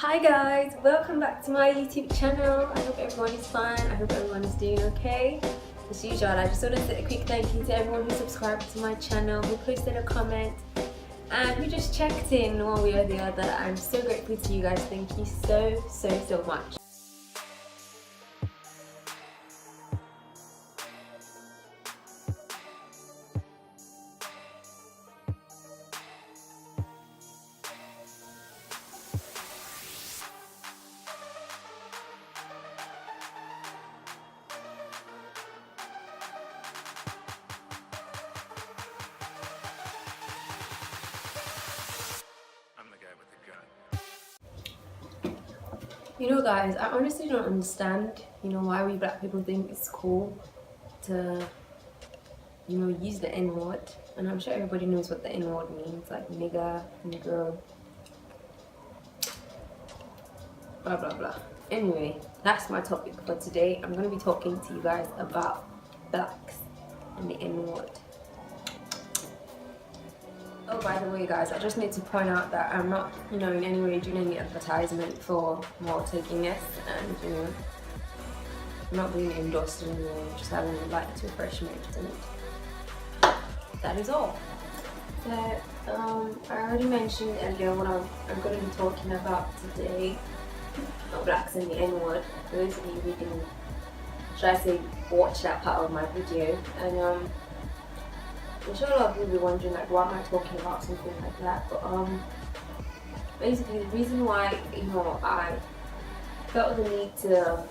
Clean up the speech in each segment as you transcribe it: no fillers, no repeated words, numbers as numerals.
Hi guys, welcome back to my YouTube channel. I hope everyone is fine. I hope everyone is doing okay. As usual, I just want to say a quick thank you to everyone who subscribed to my channel, who posted a comment, and who just checked in one way or the other. I'm so grateful to you guys. Thank you so much. You know guys, I honestly don't understand, why we black people think it's cool to, use the N-word. And I'm sure everybody knows what the N-word means, like nigga, nigger, blah blah blah. Anyway, that's my topic for today. I'm going to be talking to you guys about blacks and the N-word. Oh, by the way guys, I just need to point out that I'm not, in any way doing any advertisement for Malta Guinness, and, I'm not being endorsed in any way, just having like to refreshment, and that is all. So, I already mentioned earlier what I'm going to be talking about today, about blacks and the N-word. For those of you who can, should I say, watch that part of my video, and I'm sure a lot of you will be wondering, like, why am I talking about something like that? But basically the reason why, I felt the need to,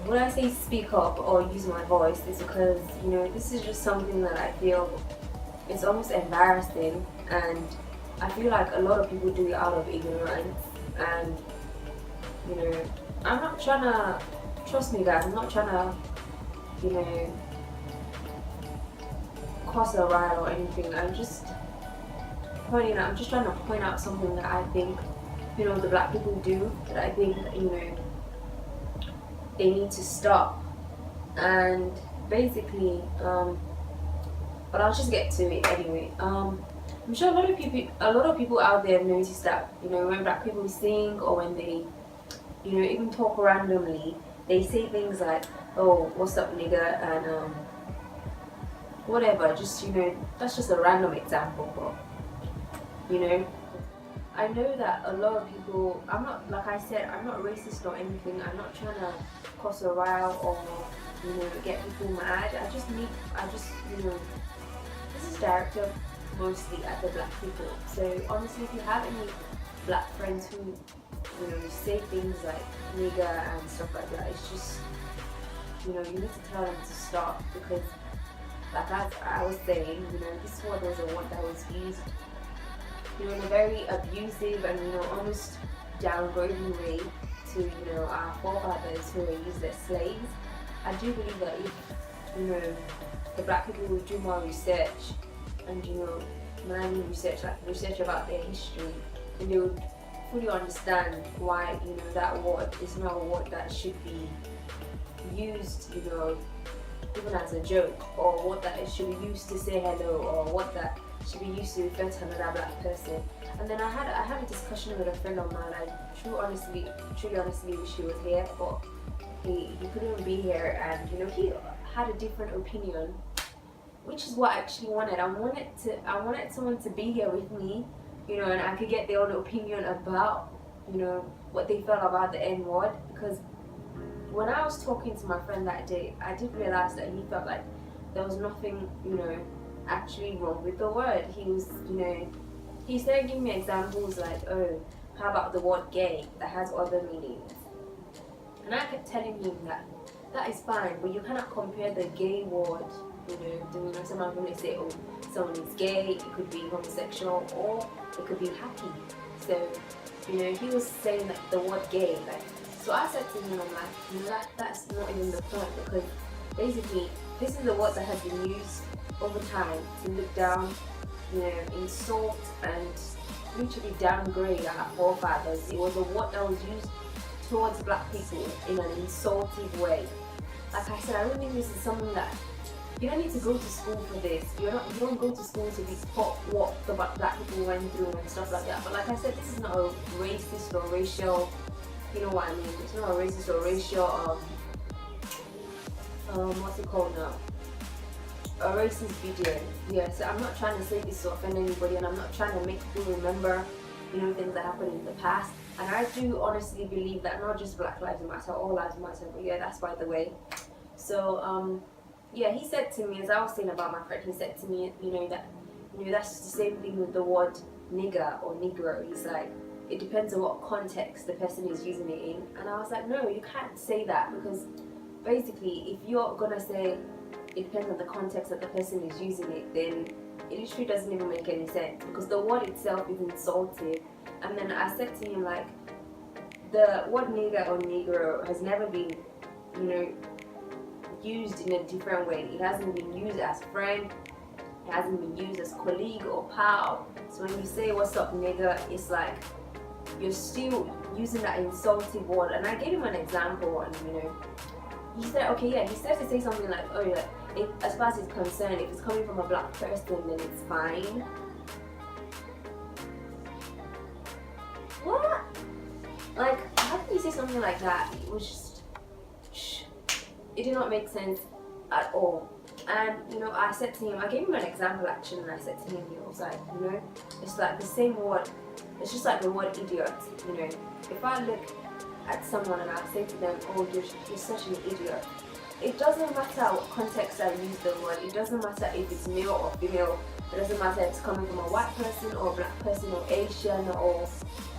when I say speak up or use my voice, is because, this is just something that I feel it's almost embarrassing, and I feel like a lot of people do it out of ignorance, and, I'm not trying to, trust me guys, I'm not trying to, cause a riot or anything. I'm just trying to point out something that I think, the black people do, that I think, they need to stop. And basically, but I'll just get to it anyway. I'm sure a lot of people out there notice that, when black people sing or when they, even talk randomly, they say things like, "Oh, what's up, nigga," and whatever, just, that's just a random example, but, I know that a lot of people, I'm not, like I said, I'm not racist or anything, I'm not trying to cause a row or, get people mad. I just, this is directed mostly at the black people. So honestly, if you have any black friends who, say things like nigger and stuff like that, it's just, you need to tell them to stop, because like I was saying, this word was a word that was used, in a very abusive and, almost downgrading way to, our forefathers who were used as slaves. I do believe that if, the black people would do more research, and, when I mean research, like research about their history, then they would fully understand why, that word is not a word that should be used, even as a joke, or what that it should be used to say hello, or what that should be used to refer to another black person. And then I had a discussion with a friend of mine. I truly honestly wish he was here, but he couldn't be here, and he had a different opinion, which is what I actually wanted. I wanted someone to be here with me, and I could get their own opinion about, what they felt about the N-word, because when I was talking to my friend that day, I did realize that he felt like there was nothing, actually wrong with the word. He was, he started giving me examples like, oh, how about the word gay that has other meanings? And I kept telling him that is fine, but you cannot compare the gay word, someone when they say, oh, someone is gay, it could be homosexual or it could be happy. So, he was saying that the word gay, like, so I said to him, I'm like, that's not even the point, because basically this is the word that has been used over time to look down, insult and literally downgrade our forefathers. It was a word that was used towards black people in an insultive way. Like I said, I don't think this is something that, you don't need to go to school for this. You don't go to school to be taught what the black people went through and stuff like that. But like I said, this is not a racist or racial, you know what I mean? It's not a racist or racial what's it called now? A racist video. Yeah, so I'm not trying to say this to offend anybody, and I'm not trying to make people remember, you know, things that happened in the past. And I do honestly believe that not just Black Lives Matter, all lives matter. But yeah, that's by the way. So yeah, he said to me, as I was saying about my friend, he said to me, you know, that, you know, that's the same thing with the word nigger or negro. He's like, it depends on what context the person is using it in. And I was like, no, you can't say that, because basically, if you're gonna say it depends on the context that the person is using it, then it literally doesn't even make any sense, because the word itself is insultive. And then I said to him, like, the word nigger or negro has never been, you know, used in a different way. It hasn't been used as friend, it hasn't been used as colleague or pal. So when you say what's up nigger, it's like you're still using that insulting word. And I gave him an example, and you know, he said, okay, yeah, he started to say something like, oh yeah, as far as it's concerned, if it's coming from a black person, then it's fine. What? Like, how can you say something like that? It was just, it did not make sense at all. And you know, I said to him, I gave him an example actually, and I said to him, he was like, you know, it's like the same word, it's just like the word idiot. You know, if I look at someone and I say to them, oh, you're such an idiot, it doesn't matter what context I use the word, it doesn't matter if it's male or female, it doesn't matter if it's coming from a white person or a black person or Asian or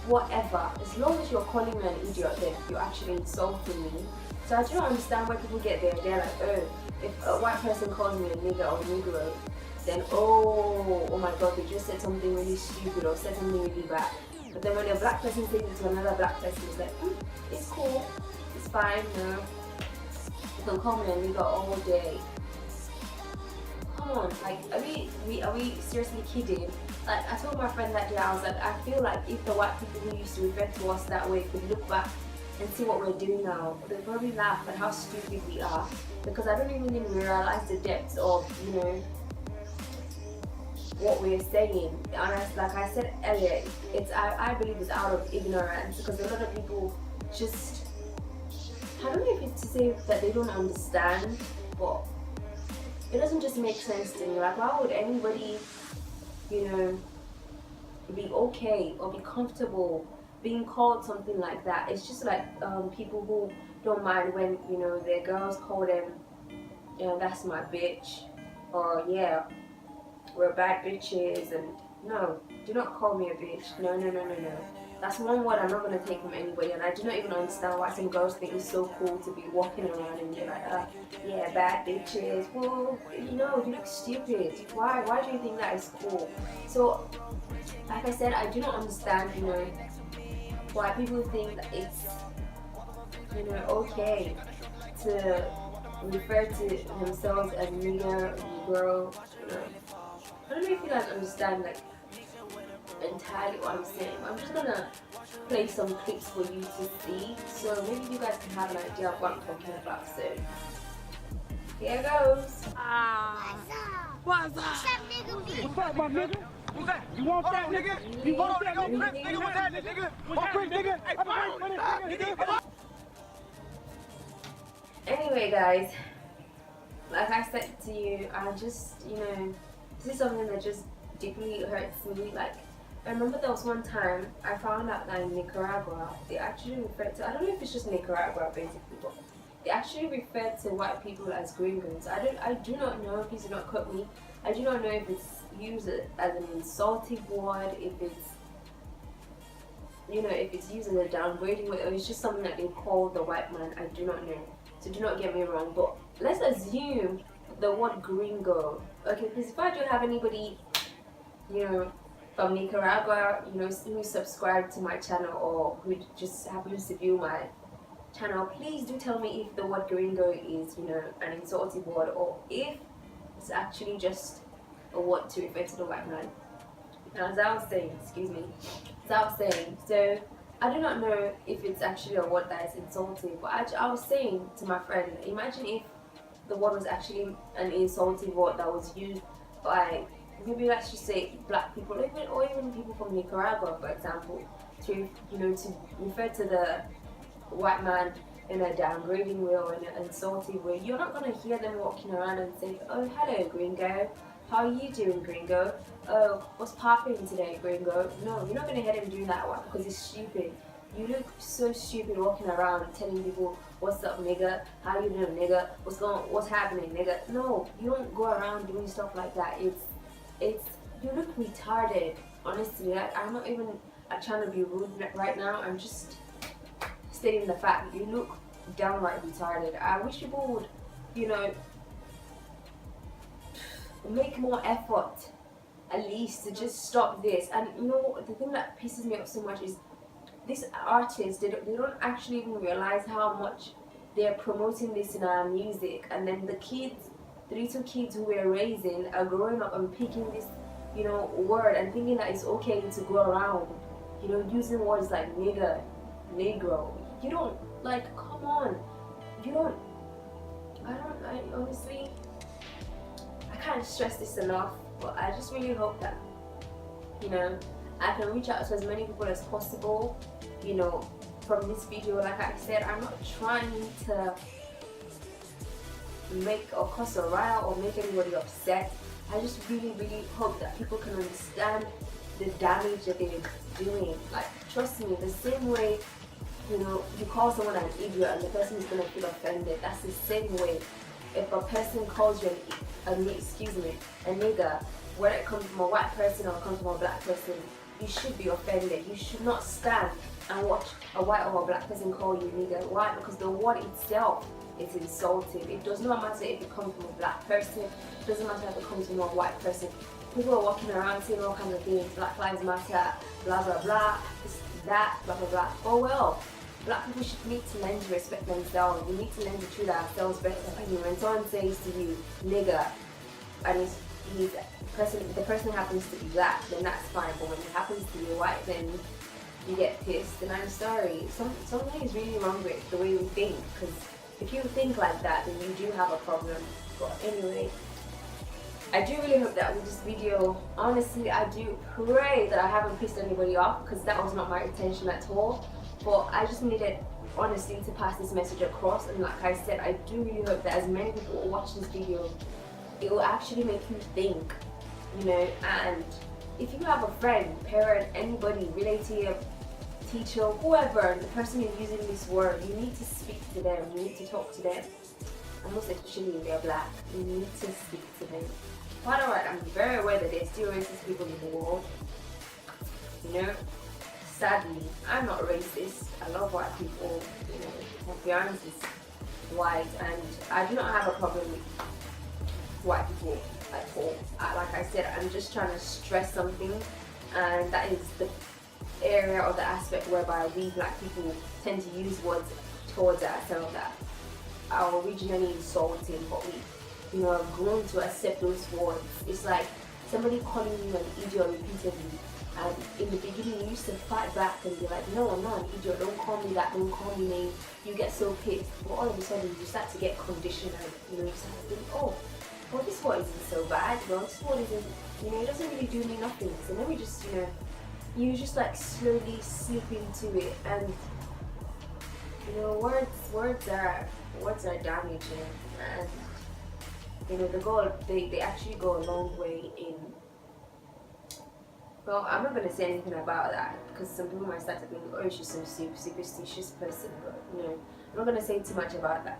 whatever. As long as you're calling me an idiot, then you're actually insulting me. So I do not understand why people get there. They're like, oh, if a white person calls me a nigger or negro, then oh my god, they just said something really stupid or said something really bad. But then when a black person says it to another black person, it's like, it's cool, it's fine, you know. You can call me a nigger all day. Come on, like, are we seriously kidding? Like, I told my friend that day, I was like, I feel like if the white people who used to refer to us that way could look back and see what we're doing now, they'd probably laugh at how stupid we are. Because I don't even realize the depths of, you know, what we're saying. And like I said earlier, I believe it's out of ignorance, because a lot of people just, I don't know if it's to say that they don't understand, but it doesn't just make sense to me. Like, why would anybody, you know, be okay or be comfortable being called something like that? It's just like people who don't mind when, you know, their girls call them, you know, that's my bitch, or yeah, we're bad bitches. And no, do not call me a bitch. No. That's one word I'm not going to take from anybody. And I do not even understand why some girls think it's so cool to be walking around and be like, yeah, bad bitches. Well, you know, you look stupid. Why do you think that is cool? So, like I said, I do not understand, you know, why people think that it's, you know, okay to refer to themselves as nigger, girl, you know. I don't know if you guys understand, like, entirely what I'm saying. I'm just gonna play some clips for you to see, so maybe you guys can have an idea of what I'm talking about. So here goes. What's up, nigga? What's up, my nigga? What's that? You want that, nigga? You want that, nigga? What's that, nigga? What's that, nigga? Hey, nigga. Anyway, guys, like I said to you, I just, you know, this is something that just deeply hurts me. Like, I remember there was one time I found out that in Nicaragua, they actually refer to, I don't know if it's just Nicaragua basically, but they actually refer to white people as gringos. I do not know, please do not quote me, I do not know if it's used as an insulting word, if it's, you know, if it's used as a downgrading word, or it's just something that they call the white man. I do not know. So do not get me wrong, but let's assume the word gringo. Okay, because if I do have anybody, you know, from Nicaragua, you know, who subscribe to my channel or who just happens to view my channel, please do tell me if the word gringo is, you know, an insulting word, or if it's actually just a word to refer to the white man. Now, as I was saying, so I do not know if it's actually a word that is insulting, but I was saying to my friend, imagine if the word was actually an insulting word that was used by, maybe let's just say, black people, or even people from Nicaragua, for example, to to refer to the white man in a downgrading way or in an insulting way. You're not gonna hear them walking around and saying, "Oh, hello, gringo. How are you doing, gringo? Oh, what's popping today, gringo?" No, you're not gonna hear them doing that one because it's stupid. You look so stupid walking around telling people, "What's up, nigga? How you doing, nigga? What's happening, nigga?" No, you don't go around doing stuff like that. It's you look retarded. Honestly, like, I'm not even trying to be rude right now. I'm just stating the fact. You look downright retarded. I wish people would, make more effort, at least, to just stop this. And the thing that pisses me off so much is these artists, they don't actually even realize how much they're promoting this in our music, and then the little kids who we're raising are growing up and picking this word and thinking that it's okay to go around using words like nigger, negro. You don't, like, come on, I honestly, I can't stress this enough, but I just really hope that I can reach out to as many people as possible from this video. Like I said, I'm not trying to make or cause a riot or make anybody upset. I just really hope that people can understand the damage that they're doing. Like, trust me, the same way you call someone an idiot and the person is gonna feel offended, that's the same way if a person calls you a nigger, whether it comes from a white person or comes from a black person, you should be offended. You should not stand and watch a white or a black person call you nigger. Why? Because the word itself is insulting. It does not matter if it comes from a black person, it doesn't matter if it comes from a white person. People are walking around saying all kinds of things, Black Lives Matter, blah blah blah, this, that, blah blah blah. Oh well, black people need to learn to respect themselves. We need to learn to treat ourselves better. When someone says to you nigger and the person happens to be black, then that's fine. But when it happens to be white, then you get pissed. And I'm sorry, something is really wrong with the way we think. Because if you think like that, then you do have a problem. But anyway, I do really hope that with this video, honestly, I do pray that I haven't pissed anybody off, because that was not my intention at all. But I just needed, honestly, to pass this message across. And like I said, I do really hope that as many people will watch this video, it will actually make you think, and if you have a friend, parent, anybody, relative, teacher, whoever, and the person is using this word, you need to speak to them, you need to talk to them, and most especially if they're black, you need to speak to them. Quite alright, I'm very aware that there's still racist people in the world, sadly, I'm not racist. I love white people, my fiance is white, and I do not have a problem with white people at all. Like I said, I'm just trying to stress something, and that is the area or the aspect whereby we black people tend to use words towards ourselves that are originally insulting, but we have grown to accept those words. It's like somebody calling you an idiot repeatedly, and in the beginning you used to fight back and be like, no, I'm not an idiot, don't call me that, don't call me name. You get so pissed, but all of a sudden you start to get conditioned, and you start to think, oh, well, this word isn't so bad, this word isn't, it doesn't really do me nothing. So let me just, you just like slowly slip into it, and words are damaging, and they actually go a long way in. Well, I'm not gonna say anything about that, because some people might start to think, oh, she's some superstitious person, but I'm not gonna say too much about that.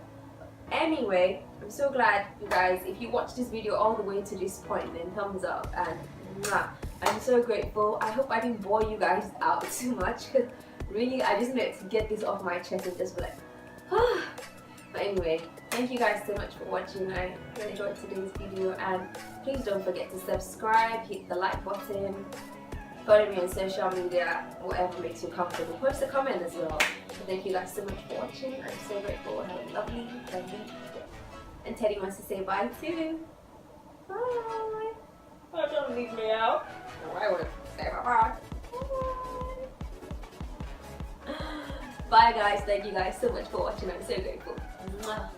Anyway, I'm so glad, you guys, if you watched this video all the way to this point, then thumbs up, and I'm so grateful. I hope I didn't bore you guys out too much, because really I just wanted to get this off my chest and just be like, ah. But anyway, thank you guys so much for watching. I really enjoyed today's video, and please don't forget to subscribe, hit the like button, follow me on social media, whatever makes you comfortable. Post a comment as well. So thank you guys so much for watching. I'm so grateful. Have a lovely day. And Teddy wants to say bye too. Bye. Oh, don't leave me out. Oh, I want to say bye. Bye guys. Thank you guys so much for watching. I'm so grateful. Mwah.